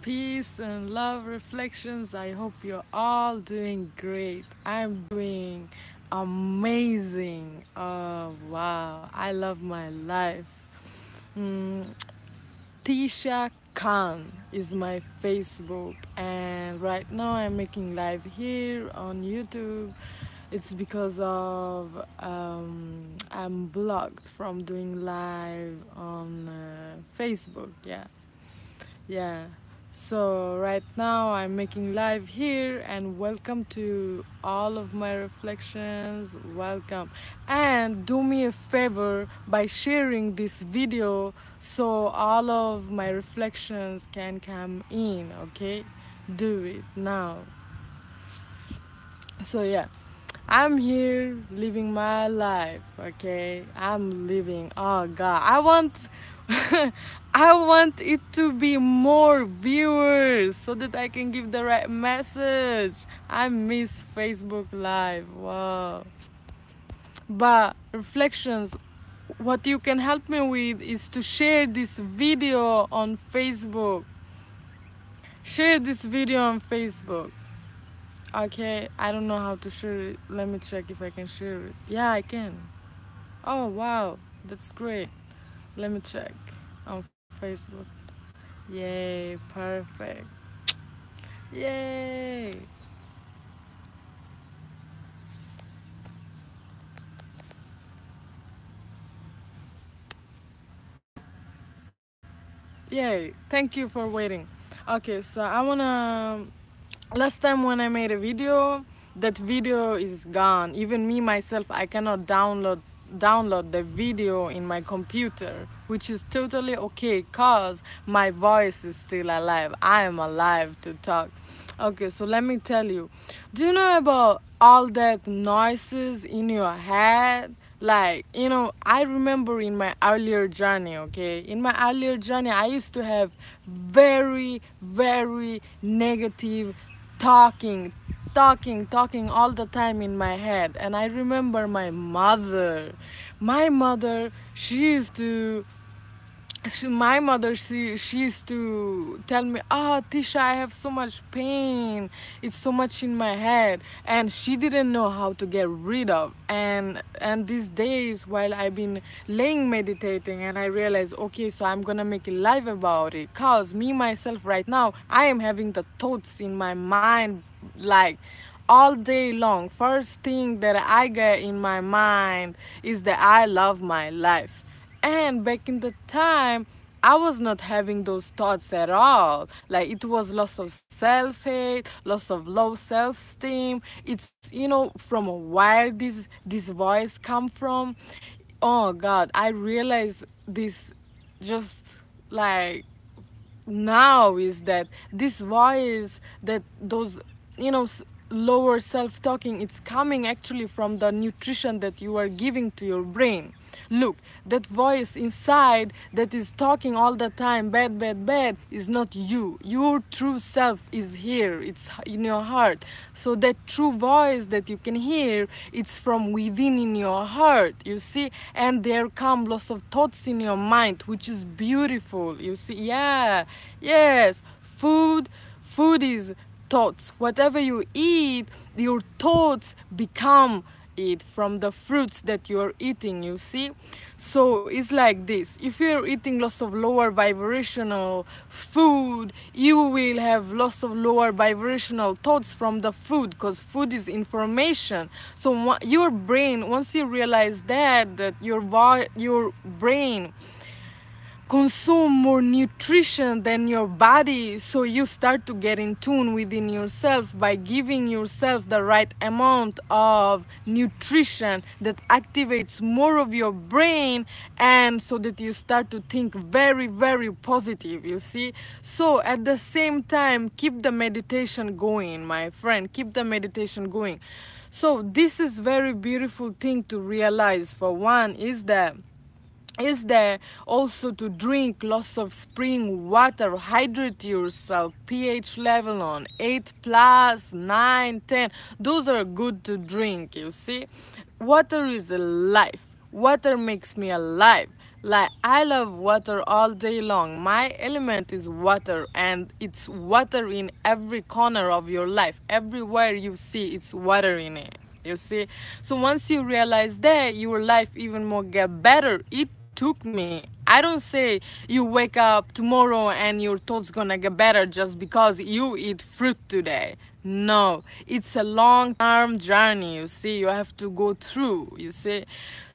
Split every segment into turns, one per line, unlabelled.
Peace and love reflections. I hope you're all doing great. I'm doing amazing. Oh, wow. I love my life. Mm, Tisha Khan is my Facebook, and right now I'm making live here on YouTube. It's because of I'm blocked from doing live on Facebook. Yeah. So right now I'm making live here, and welcome to all of my reflections. Welcome. And do me a favor by sharing this video so all of my reflections can come in, okay? Do it now. So yeah, I'm here living my life, okay? I'm living. Oh God, I want I want it to be more viewers so that I can give the right message. I miss Facebook Live. Wow. But reflections, what you can help me with is to share this video on Facebook. Share this video on Facebook. Okay, I don't know how to share it. Let me check if I can share it. Yeah, I can. Oh, wow. That's great. Let me check on Facebook. Yay, perfect. Yay. Yay. Thank you for waiting. Okay, so I wanna. Last time when I made a video, that video is gone. Even me myself, I cannot download the video in my computer, which is totally okay cause my voice is still alive. I am alive to talk. Okay, so let me tell you. Do you know about all that noises in your head? Like, I remember in my earlier journey, okay? In my earlier journey, I used to have very, very negative talking all the time in my head. And I remember my mother, she used to my mother, she used to tell me, oh Tisha, I have so much pain, it's so much in my head, and she didn't know how to get rid of. And these days, while I've been laying meditating, and I realized, okay, so I'm gonna make a live about it, cause me myself right now, I am having the thoughts in my mind, like all day long. First thing that I get in my mind is that I love my life. And back in the time, I was not having those thoughts at all. Like, it was loss of self-hate, loss of low self-esteem. It's, from where this voice come from. Oh God, I realize this just like now, is that this voice, that those, lower self-talking, it's coming actually from the nutrition that you are giving to your brain. Look, that voice inside that is talking all the time, bad, bad, bad, is not you. Your true self is here, it's in your heart. So that true voice that you can hear, it's from within in your heart, you see. And there come lots of thoughts in your mind, which is beautiful, you see. Yeah, yes, food is thoughts. Whatever you eat, your thoughts become it from the fruits that you're eating, you see. So it's like this: if you're eating lots of lower vibrational food, you will have lots of lower vibrational thoughts from the food, because food is information. So your brain, once you realize that your brain consume more nutrition than your body, so you start to get in tune within yourself by giving yourself the right amount of nutrition that activates more of your brain, and so that you start to think very, very positive, you see. So at the same time, keep the meditation going, my friend, keep the meditation going. So this is very beautiful thing to realize. For one, is there also to drink lots of spring water, hydrate yourself, pH level on 8 plus 9 10, those are good to drink, you see. Water is a life, water makes me alive. Like, I love water all day long. My element is water, and it's water in every corner of your life. Everywhere you see, it's water in it. You see? So once you realize that, your life even more get better. It took me. I don't say you wake up tomorrow and your thoughts gonna get better just because you eat fruit today. No, it's a long term journey. You see, you have to go through. You see,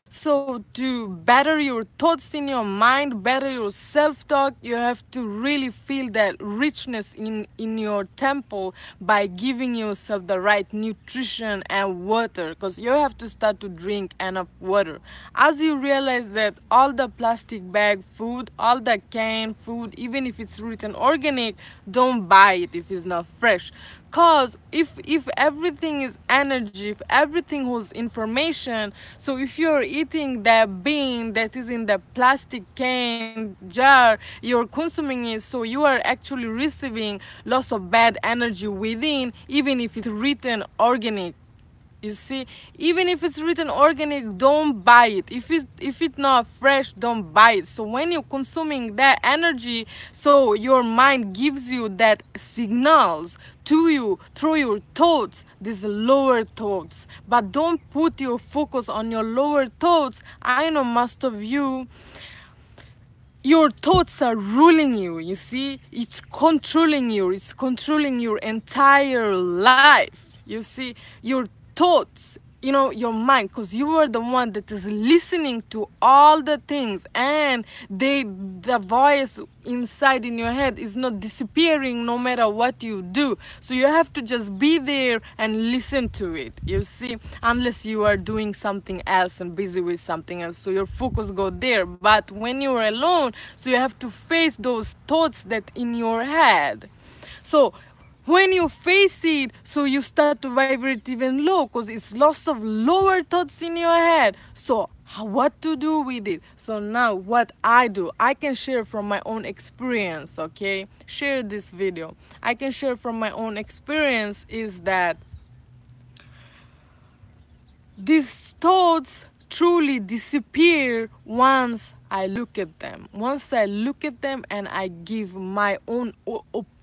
so to better your thoughts in your mind, better your self-talk, you have to really feel that richness in your temple by giving yourself the right nutrition and water, because you have to start to drink enough water. As you realize that all the plastic bag food, all the canned food, even if it's written organic, don't buy it if it's not fresh. Cause if everything is energy, if everything holds information, so if you're eating that bean that is in the plastic can jar, you're consuming it, so you are actually receiving lots of bad energy within, even if it's written organic. You see, even if it's written organic, don't buy it. If it's not fresh, don't buy it. So when you're consuming that energy, so your mind gives you that signals to you through your thoughts, these lower thoughts. But don't put your focus on your lower thoughts. I know most of you, your thoughts are ruling you. You see, it's controlling you, it's controlling your entire life. You see, your thoughts, your mind, because you are the one that is listening to all the things, and the voice inside in your head is not disappearing no matter what you do. So you have to just be there and listen to it. You see, unless you are doing something else and busy with something else, so your focus go there. But when you're alone, so you have to face those thoughts that in your head. So when you face it, so you start to vibrate even low, because it's lots of lower thoughts in your head. So what to do with it? So now what I do, I can share from my own experience. Okay, share this video. I can share from my own experience is that these thoughts truly disappear once I look at them. Once I look at them and I give my own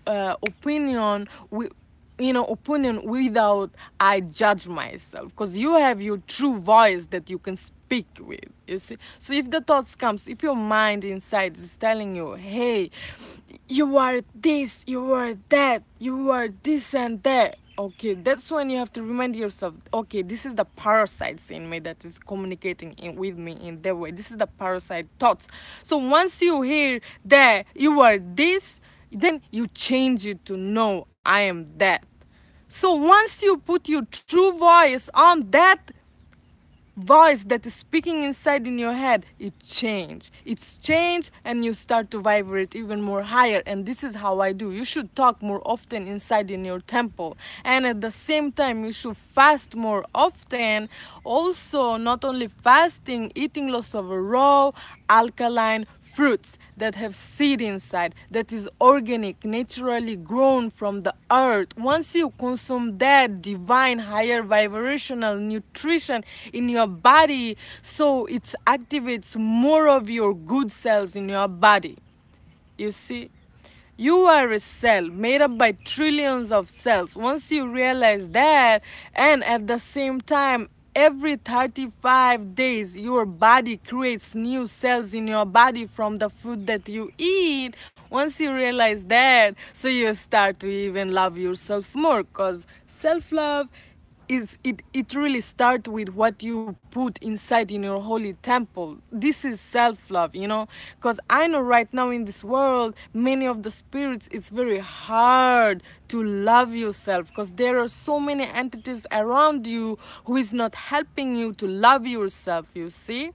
opinion, opinion without I judge myself, because you have your true voice that you can speak with. You see, so if the thoughts comes, if your mind inside is telling you, hey, you are this, you are that, you are this and that, okay, that's when you have to remind yourself, okay, this is the parasites in me that is communicating with me in that way. This is the parasite thoughts. So once you hear that you are this, then you change it to no, I am that. So once you put your true voice on that voice that is speaking inside in your head, it's changed, and you start to vibrate even more higher. And this is how I do. You should talk more often inside in your temple, and at the same time you should fast more often. Also, not only fasting, eating lots of raw alkaline fruits that have seed inside, that is organic, naturally grown from the earth. Once you consume that divine higher vibrational nutrition in your body, so it activates more of your good cells in your body. You see, you are a cell made up by trillions of cells. Once you realize that, and at the same time, every 35 days your body creates new cells in your body from the food that you eat. Once you realize that, so you start to even love yourself more, because self-love is it really starts with what you put inside in your holy temple. This is self-love, because I know right now in this world, many of the spirits, it's very hard to love yourself, because there are so many entities around you who is not helping you to love yourself. You see,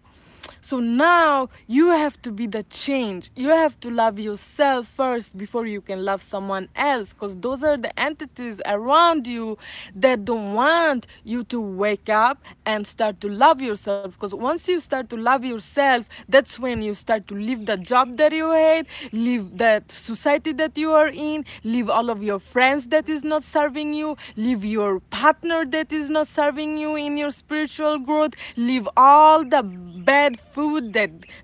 so now you have to be the change. You have to love yourself first before you can love someone else, because those are the entities around you that don't want you to wake up and start to love yourself. Because once you start to love yourself, that's when you start to leave the job that you hate, leave that society that you are in, leave all of your friends that is not serving you, leave your partner that is not serving you in your spiritual growth, leave all the bad food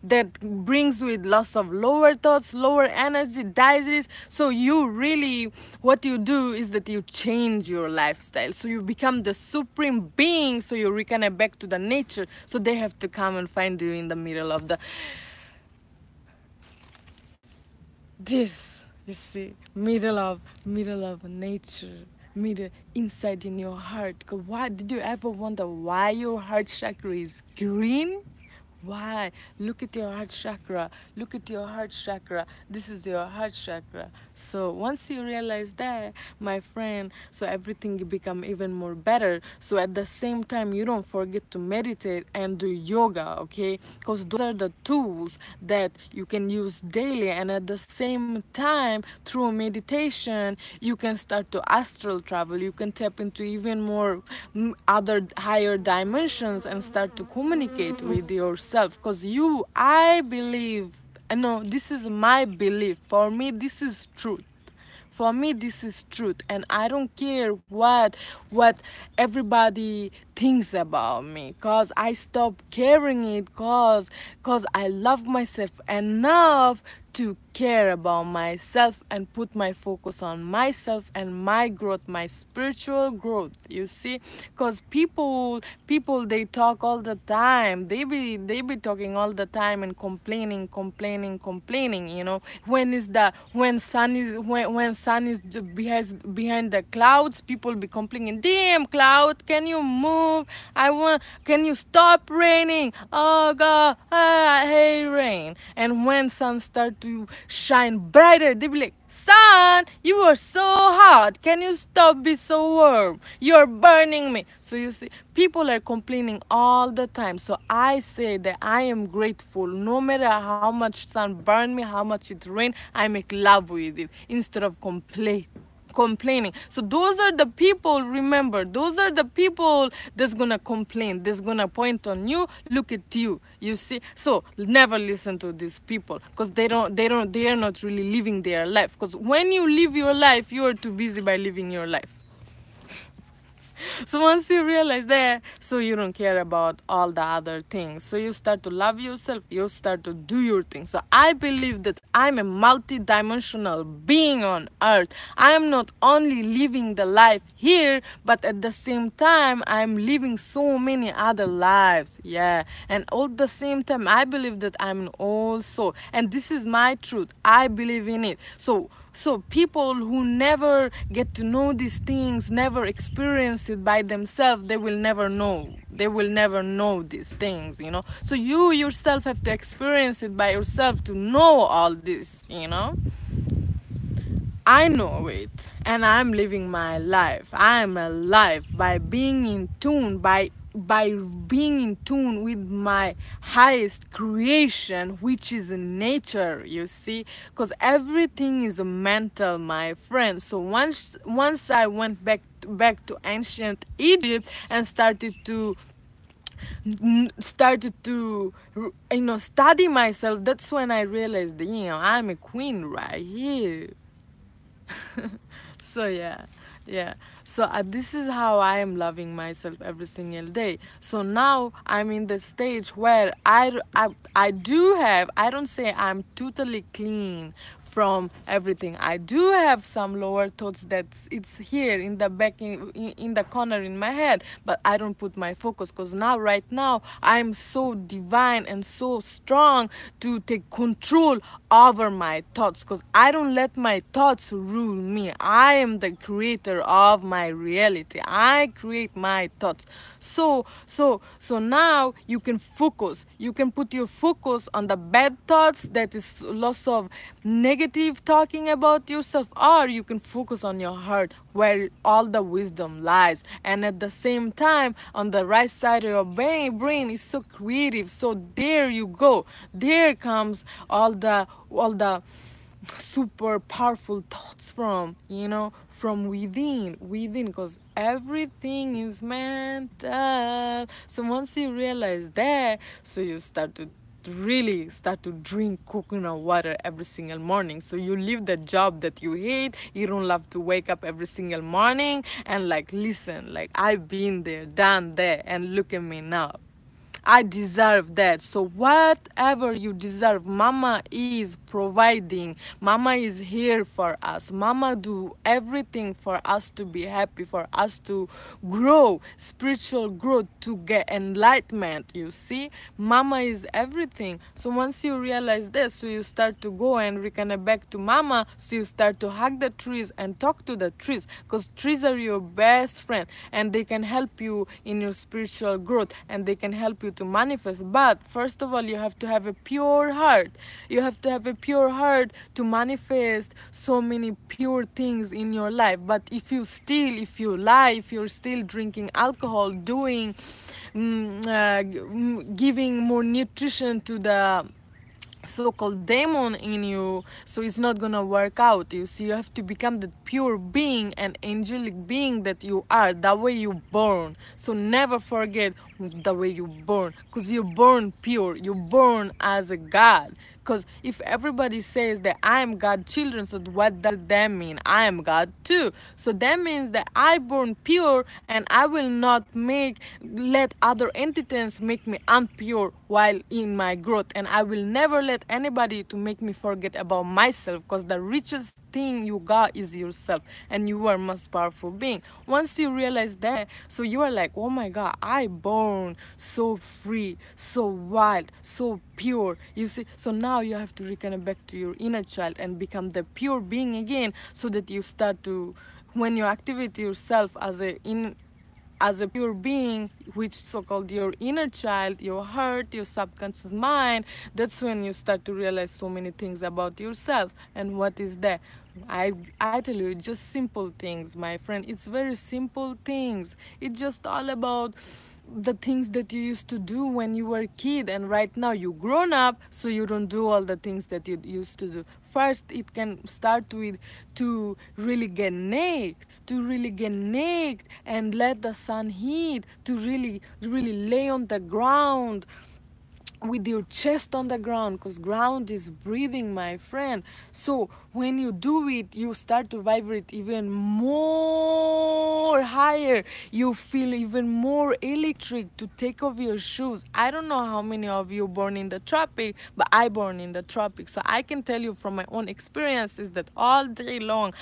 that brings with lots of lower thoughts, lower energy, disease. So you really, what you do is that you change your lifestyle, so you become the supreme being, so you reconnect back to the nature. So they have to come and find you in the middle of the this, you see, middle of nature, middle inside in your heart. 'Cause why did you ever wonder why your heart chakra is green? Why? Look at your heart chakra. Look at your heart chakra. This is your heart chakra. So once you realize that, my friend, so everything become even more better. So at the same time, you don't forget to meditate and do yoga, okay? Because those are the tools that you can use daily. And at the same time, through meditation, you can start to astral travel. You can tap into even more other higher dimensions and start to communicate with yourself. Because I believe, no, this is my belief. For me, this is truth. For me, this is truth, and I don't care what everybody thinks about me, cause I stopped caring it, cause I love myself enough to care about myself and put my focus on myself and my growth, my spiritual growth. You see, cause people they talk all the time. They be talking all the time and complaining. You know, when sun is behind the clouds, people be complaining. Damn cloud, can you move? Can you stop raining? Oh God, I hate rain. And when sun start to shine brighter, they be like, sun, you are so hot. Can you stop being so warm? You're burning me. So you see, people are complaining all the time. So I say that I am grateful. No matter how much sun burn me, how much it rain, I make love with it instead of complaining. So those are the people, remember, those are the people that's gonna complain, that's gonna point on you, look at you, you see. So never listen to these people, because they are not really living their life. Because when you live your life, you are too busy by living your life. So once you realize that, so you don't care about all the other things. So you start to love yourself, you start to do your thing. So I believe that I'm a multi-dimensional being on earth. I am not only living the life here, but at the same time, I'm living so many other lives. Yeah. And all the same time, I believe that I'm an old soul. And this is my truth. I believe in it. So people who never get to know these things, never experience it by themselves, they will never know. They will never know these things, you know. So you yourself have to experience it by yourself to know all this, you know. I know it, and I'm living my life. I'm alive by being in tune, by being in tune with my highest creation, which is nature, you see. Because everything is mental, my friend. So once I went back to ancient Egypt and started to study myself, that's when I realized, I'm a queen right here. So yeah, so this is how I am loving myself every single day. So now I'm in the stage where I do have, I don't say I'm totally clean from everything. I do have some lower thoughts that it's here in the back, in the corner in my head, but I don't put my focus, because now right now I'm so divine and so strong to take control over my thoughts, because I don't let my thoughts rule me. I am the creator of my reality. I create my thoughts. So now you can focus. You can put your focus on the bad thoughts, that is lots of negative talking about yourself, or you can focus on your heart, where all the wisdom lies. And at the same time, on the right side of your brain is so creative. So there you go. There comes all the super powerful thoughts from within, because everything is mental. So once you realize that, so you really start to drink coconut water every single morning. So you leave the job that you hate. You don't love to wake up every single morning and listen, I've been there, done that, and look at me now. I deserve that. So whatever you deserve, mama is providing. Mama is here for us. Mama do everything for us to be happy, for us to grow, spiritual growth, to get enlightenment. You see, mama is everything. So once you realize this, so you start to go and reconnect back to mama. So you start to hug the trees and talk to the trees, because trees are your best friend, and they can help you in your spiritual growth, and they can help you to manifest. But first of all, you have to have a pure heart. You have to have a pure heart to manifest so many pure things in your life. But if you steal, if you lie, if you're still drinking alcohol, doing giving more nutrition to the so-called demon in you, so it's not gonna work out. You see, you have to become the pure being and angelic being that you are, the way you born. So never forget the way you born, because you born pure, you born as a god. Because if everybody says that I am God children, so what does that mean? I am God too. So that means that I born pure, and I will not let other entities make me impure while in my growth. And I will never let anybody to make me forget about myself, because the richest thing you got is yourself, and you are most powerful being. Once you realize that, so you are like, oh my God, I born so free, so wild, so pure. You see, so now you have to reconnect back to your inner child and become the pure being again, so that you start to, when you activate yourself as a pure being, which so-called your inner child, your heart, your subconscious mind, that's when you start to realize so many things about yourself. And what is that? I tell you, just simple things, my friend. It's very simple things. It's just all about the things that you used to do when you were a kid, and right now you grown up, so you don't do all the things that you used to do. First, it can start with to really get naked, and let the sun heat, to really lay on the ground with your chest on the ground, because ground is breathing, my friend. So when you do it, you start to vibrate even more higher. You feel even more electric to take off your shoes. I don't know how many of you born in the tropic, but I born in the tropic, so I can tell you from my own experiences that all day long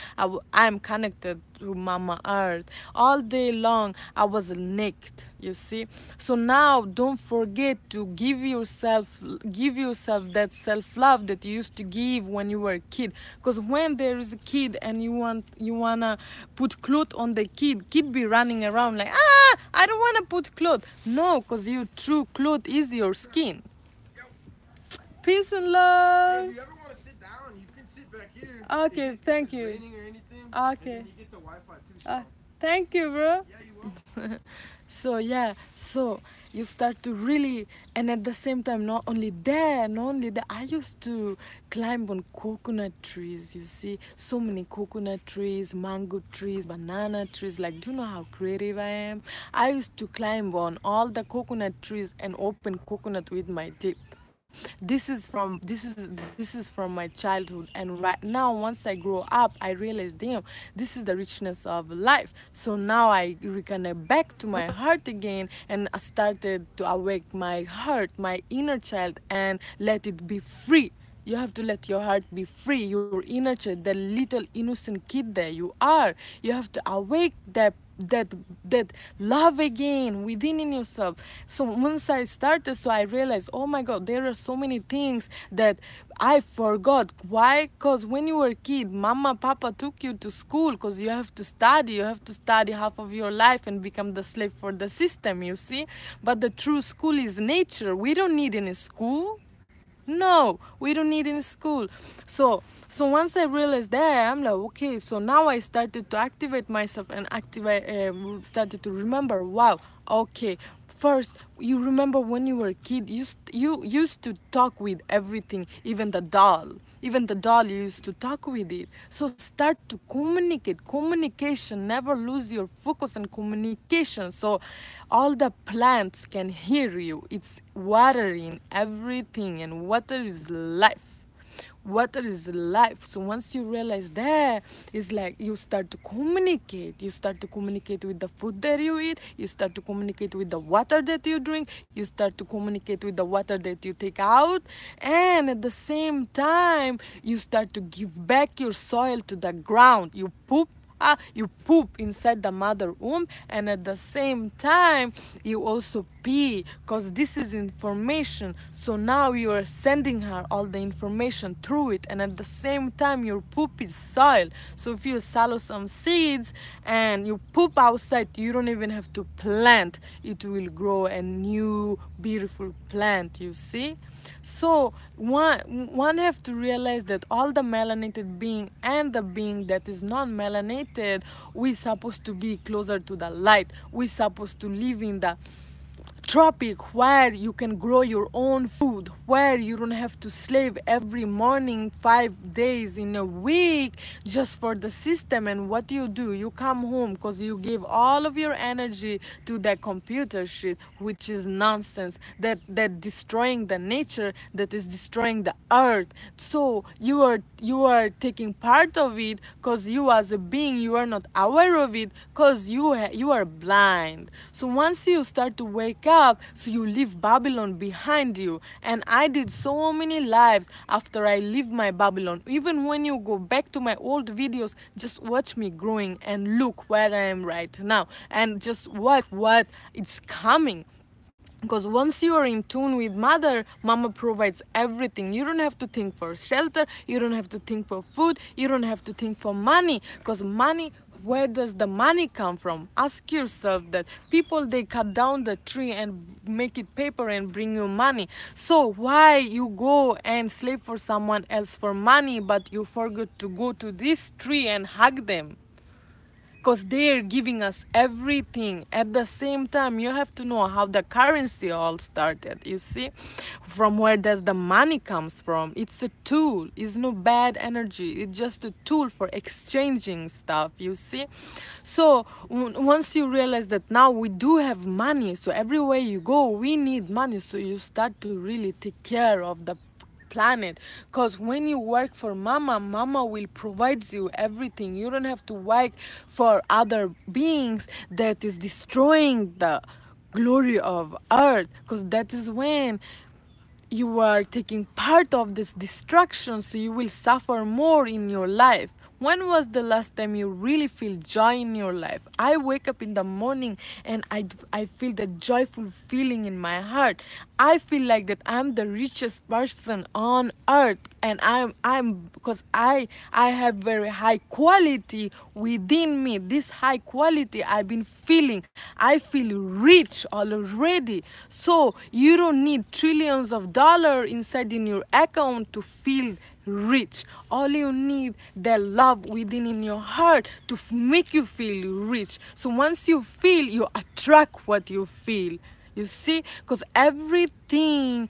I'm connected to Mama Earth. All day long I was naked, you see. So now don't forget to give yourself that self-love that you used to give when you were a kid. Because when there is a kid and you wanna put clothes on the kid be running around like, I don't wanna put clothes. No, because your true cloth is your skin. Peace and love.
Hey, if you ever want to sit down, you can sit back here.
Okay, thank you.
Raining or anything.
Okay.
And you get the Wi-Fi too. So.
Thank you, bro.
Yeah, you will.
So yeah, so you start to really, and at the same time, not only that, I used to climb on coconut trees. You see, so many coconut trees, mango trees, banana trees. Like, do you know how creative I am? I used to climb on all the coconut trees and open coconut with my teeth. This is from my childhood, and right now, once I grow up, I realize, damn, this is the richness of life. So now I reconnect back to my heart again, and I started to awake my heart, my inner child, and let it be free. You have to let your heart be free, your inner child, the little innocent kid that you are. You have to awake that love again within in yourself. So once I started, so I realized, oh my God, there are so many things that I forgot. Why? Because when you were a kid, mama, papa took you to school because you have to study. You have to study half of your life and become the slave for the system, you see. But the true school is nature. We don't need any school. No, we don't need any school. So once I realized that, I'm like, okay, so now I started to activate myself and started to remember, wow, okay. First, you remember when you were a kid, you used to talk with everything, even the doll. Even the doll, you used to talk with it. So start to communicate. Communication, never lose your focus on communication. So all the plants can hear you. It's watering everything, and water is life. water is life. So once you realize that, it's like you start to communicate. You start to communicate with the food that you eat. You start to communicate with the water that you drink. You start to communicate with the water that you take out. And at the same time, you start to give back your soil to the ground. You poop inside the mother womb, and at the same time you also pee, because this is information. So now you are sending her all the information through it, and at the same time your poop is soil. So if you swallow some seeds and you poop outside, you don't even have to plant, it will grow a new beautiful plant, you see. So one have to realize that all the melanated being and the being that is non-melanated, we supposed to be closer to the light. We supposed to live in the tropic, where you can grow your own food, where you don't have to slave every morning 5 days in a week just for the system. And what do, you come home because you give all of your energy to that computer shit, which is nonsense, that destroying the nature, that is destroying the earth. So you are taking part of it, because you as a being, you are not aware of it, because you are blind. So once you start to wake up, so you leave Babylon behind you. And I did so many lives after I leave my Babylon. Even when you go back to my old videos, just watch me growing and look where I am right now, and just what it's coming. Because once you are in tune with mother, mama provides everything. You don't have to think for shelter, you don't have to think for food, you don't have to think for money. Because money, where does the money come from? Ask yourself that. People, they cut down the tree and make it paper and bring you money. So why you go and slave for someone else for money, but you forget to go to this tree and hug them? Because they're giving us everything. At the same time, you have to know how the currency all started, you see, from where does the money comes from. It's a tool. It's no bad energy. It's just a tool for exchanging stuff, you see. So once you realize that now we do have money, so everywhere you go, we need money, so you start to really take care of the planet. Because when you work for mama will provide you everything. You don't have to work for other beings that is destroying the glory of earth, because that is when you are taking part of this destruction, so you will suffer more in your life. When was the last time you really feel joy in your life? I wake up in the morning and I feel the joyful feeling in my heart. I feel like that I'm the richest person on earth, and I'm because I have very high quality within me. This high quality I've been feeling. I feel rich already. So you don't need trillions of dollars inside in your account to feel rich. All you need, the love within in your heart to make you feel rich. So once you feel, you attract what you feel, you see. Because everything,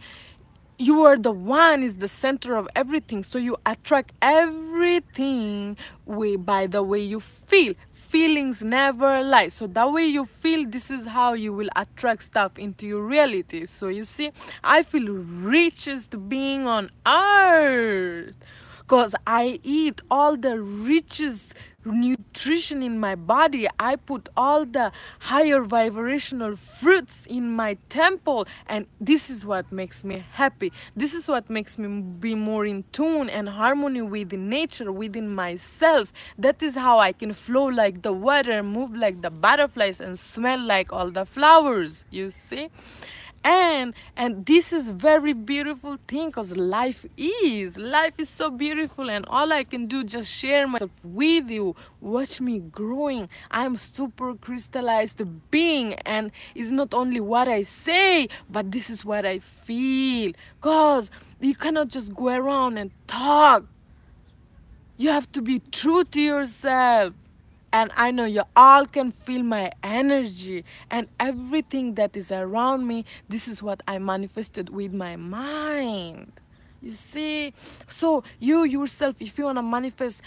you are the one, is the center of everything. So you attract everything by the way you feel. Feelings never lie. So that way you feel, this is how you will attract stuff into your reality. So you see, I feel richest being on earth, because I eat all the richest nutrition in my body. I put all the higher vibrational fruits in my temple, and this is what makes me happy. This is what makes me be more in tune and harmony with nature, within myself. That is how I can flow like the water, move like the butterflies, and smell like all the flowers, you see. And this is very beautiful thing, because life is so beautiful, and all I can do just share myself with you. Watch me growing. I'm super crystallized being, and it's not only what I say, but this is what I feel. Because you cannot just go around and talk. You have to be true to yourself. And I know you all can feel my energy, and everything that is around me, this is what I manifested with my mind, you see. So you yourself, if you want to manifest,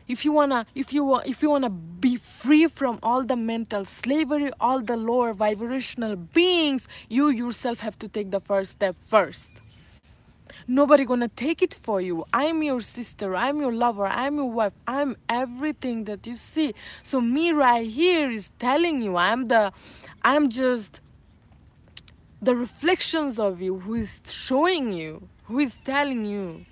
if you want to be free from all the mental slavery, all the lower vibrational beings, you yourself have to take the first step first. Nobody gonna take it for you. I'm your sister, I'm your lover, I'm your wife, I'm everything that you see. So me right here is telling you I'm just the reflections of you, who is showing you, who is telling you,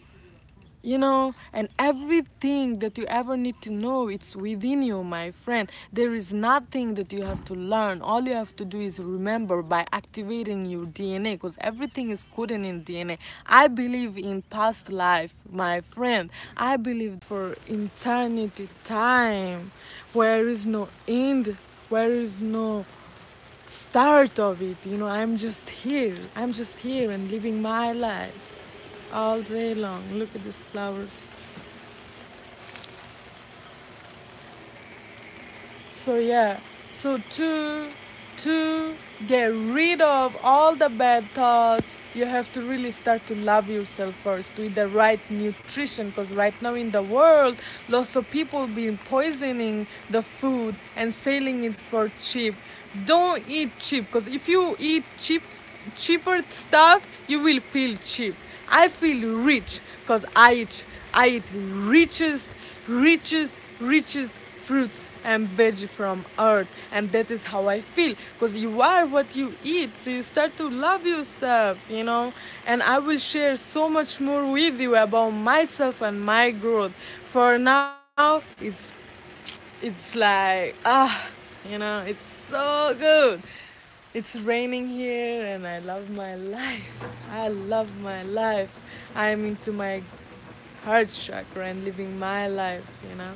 you know. And everything that you ever need to know, it's within you, my friend. There is nothing that you have to learn. All you have to do is remember by activating your DNA, because everything is coded in DNA. I believe in past life, my friend. I believe for eternity time, where is no end, where is no start of it. You know, I'm just here and living my life all day long. Look at these flowers. So yeah, so to get rid of all the bad thoughts, you have to really start to love yourself first with the right nutrition. Because right now in the world, lots of people been poisoning the food and selling it for cheap. Don't eat cheap, because if you eat cheaper stuff, you will feel cheap. I feel rich because I eat richest fruits and veg from earth, and that is how I feel, because you are what you eat. So you start to love yourself, you know. And I will share so much more with you about myself and my growth. For now, it's like you know, it's so good. It's raining here and I love my life. I love my life. I'm into my heart chakra and living my life, you know.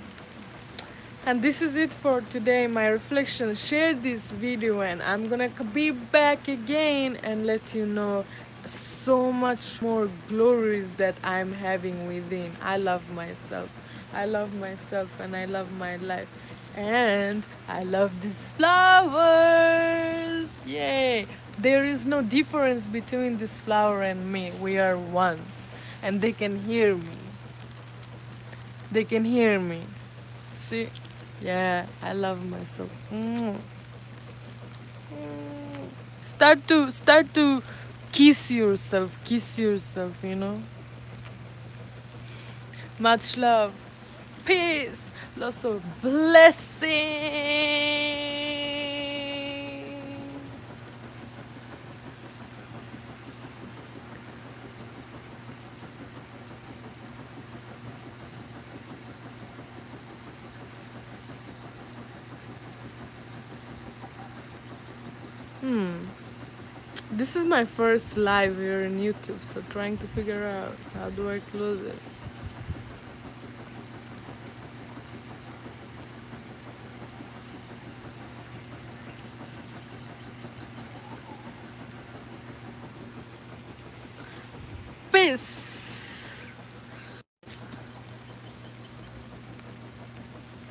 And this is it for today, my reflection. Share this video and I'm gonna be back again and let you know so much more glories that I'm having within. I love myself. I love myself and I love my life. And I love these flowers. Yay! There is no difference between this flower and me. We are one. And they can hear me. They can hear me. See? Yeah, I love myself. Start to kiss yourself, you know. Much love, peace, lots of blessing. This is my first live here on YouTube, so trying to figure out how do I close it. Peace.